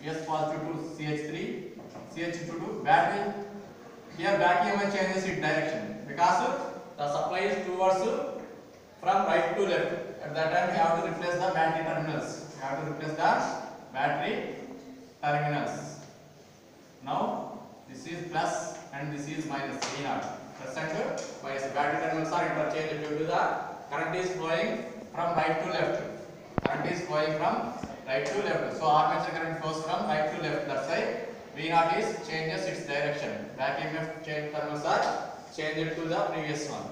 PS positive to CH3, CH2 to battery. Here back EMI changes its direction because the supply is towards from right to left. At that time we have to replace the battery terminals. We have to replace the battery terminals. Now this is plus and this is minus V0. Plus and minus. Battery terminals are interchanged due to the current is flowing from right to left. Current is flowing from right to left. So armature current flows from right to left. That's why V0 is changes its direction. Back EMF change terminals are changed to the previous one.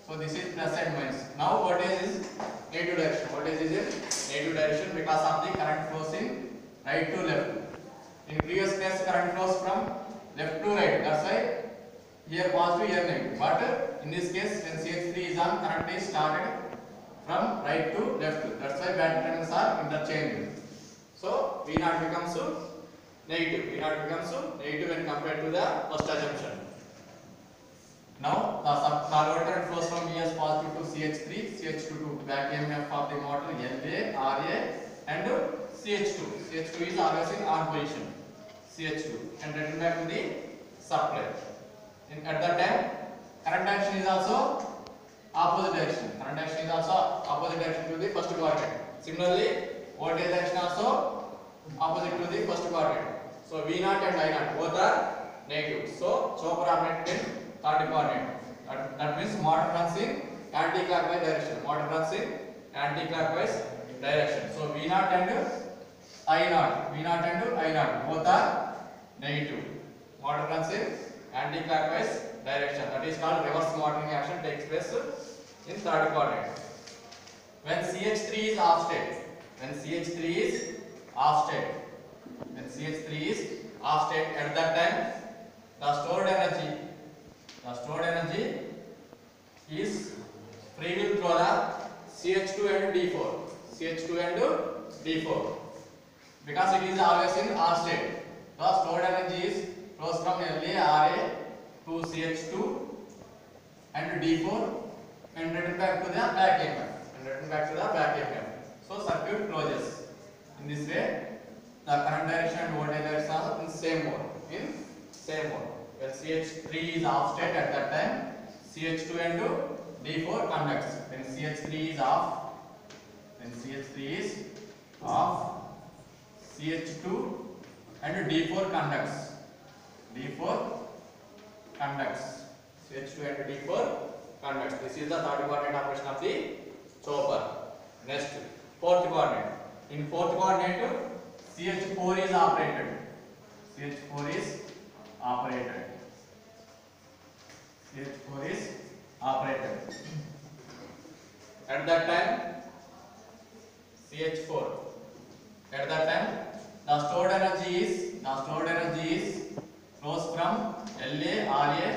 So this is plus and minus. Now voltage is negative direction. Voltage is in negative direction because of the current flows in right to left. In previous case current flows from left to right. That's why here positive, here negative. But in this case when CH3 is on, current is started from right to left. That's why battery terminals are interchanged. So V0 becomes negative. V0 becomes negative when compared to the first assumption. Now the load current flows from ES positive to CH3, CH2 to back EMF of the motor LA, RA and CH2. CH2 is always in on position. CH2 and return back to the supply. At that time current action is also opposite direction. Current action is also opposite direction to the first quadrant. Similarly voltage action also opposite to the first quadrant. So V0 and I0 both are negative. So chopper operated in third quadrant. That means motor runs in anti-clockwise direction. Motor runs in anti-clockwise direction. So V0 and I0 both are negative. Motor runs in anti-clockwise direction. That is called reverse motoring action takes place in third quadrant. When CH3 is off state, when CH3 is off state, at that time the stored energy is free will through the CH2 and D4, because it is always in R state. The stored energy is flows from LA, RA to CH2 and D4 and return back to the back EMF. So circuit closes. In this way the current direction and voltage direction are in same mode. When CH3 is off state, at that time CH2 and D4 conducts. When CH3 is off, CH2 and D4 conducts. CH2 and D4 conducts. This is the third quadrant operation of the chopper. Next, fourth quadrant. In fourth quadrant, CH4 is operated. At that time, the stored energy is flows from LA, RA.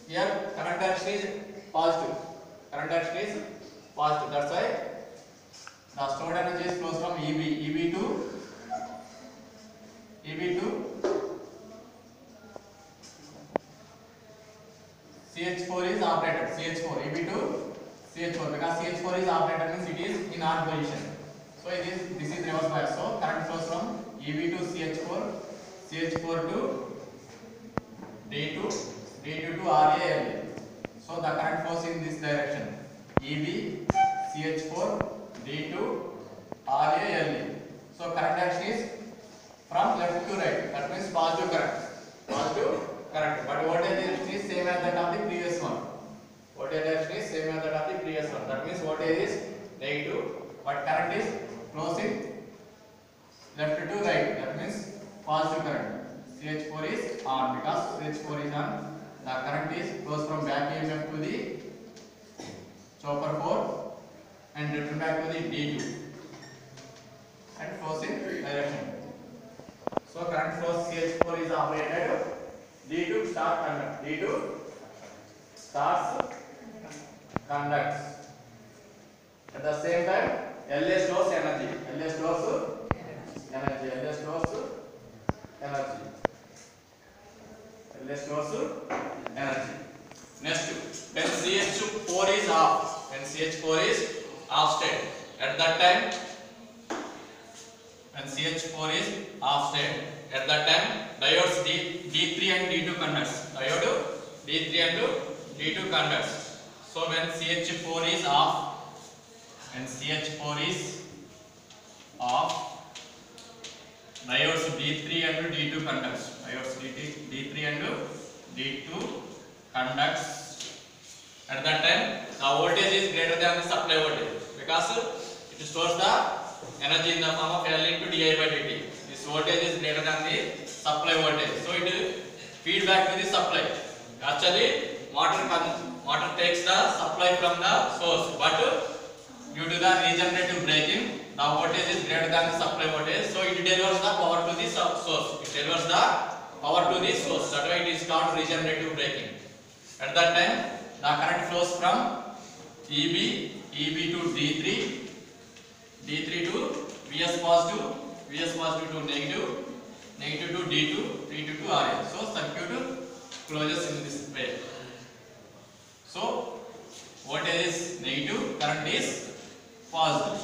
Here current direction is positive. That's why the stored energy flows from EB to CH4 is operated. EB to CH4, because CH4 is operated means it is in on position. So this is reverse bias. So current flows from EB to CH4 to D2 to RA, LA. So the current flows in this direction. EB, CH4, D2, RA, LA. So current action is from left to right. That means positive current. But voltage direction is same as that of the previous one. That means voltage is negative, but current is flowing left to right. That means positive current. CH4 is on, because CH4 is on. The current flows from back EMF to the chopper 4 and return back to the D2 and flows in direction. So current flows CH4 is operated. D2 starts conducts. At the same time, LA stores energy. Next, when CH4 is off state, at that time, when CH4 is off side. At that time, diodes D3 and D2 conducts. Diode D3 and D2 conducts. So when CH4 is off, diodes D3 and D2 conducts. Diodes D3 and D2 conducts. At that time, the voltage is greater than the supply voltage because it stores the energy in the form of L into di by dt. This voltage is greater than the supply voltage, so it will feed back to the supply. Actually, motor takes the supply from the source, but due to the regenerative braking, the voltage is greater than the supply voltage, so it delivers the power to the source. It delivers the power to the source. That's why it is called regenerative braking. At that time, the current flows from EB to D3 to Vs positive to negative to D2 to RA. So circuit closes in this way. So voltage is negative, current is positive.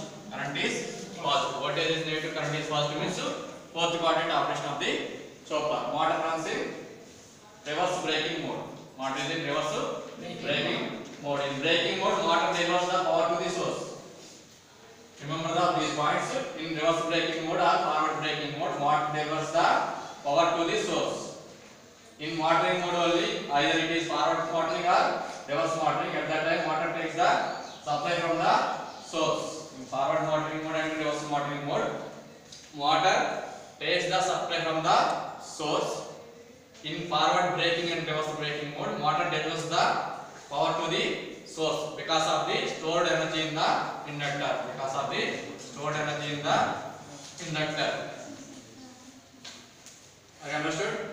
Voltage is negative, current is positive means fourth quadrant operation of the chopper. Motor runs in reverse braking mode. Motor is in reverse braking mode. In braking mode, motor delivers the power to the source. Remember these points. In reverse braking mode or forward braking mode, motor delivers the power to the source. In motoring mode only, either it is forward motoring or reverse motoring. At that time, motor takes the supply from the source. In forward motoring mode and reverse motoring mode, motor takes the supply from the source. In forward braking and reverse braking mode, motor delivers the power to the source because of the stored energy in the inductor. Are you understood?